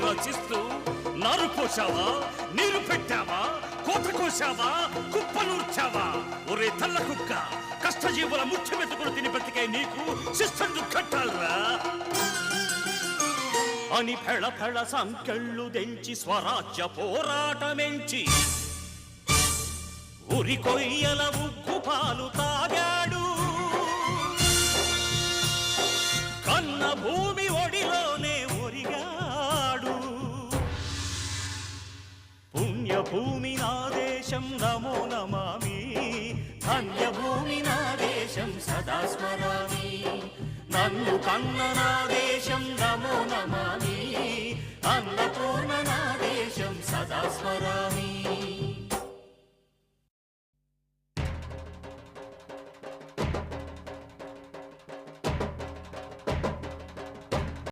రచిస్తూ నారు పోసావా, నీరు పెట్టావా, కోత కోసావా, కుప్పనూర్చావా? ఒరే తల్ల కుక్క, కష్టజీవుల ముఖ్య మెతుకులు తిని బ్రతికే నీకు శిస్తందు కట్టాలరా అని ఫెళ ఫెళ సంకెళ్ళు దెంచి స్వరాజ్య పోరాటమెంచి ఉరి కొయ్యల ఉగ్గు పాలు తాగాడు. కన్న భూమి ఒడిలోనే ఒరిగాడు. పుణ్యభూమి నా దేశం నమో నమామి, ధన్యభూమి నా దేశం సదా స్మరామి. నన్ను కన్న నా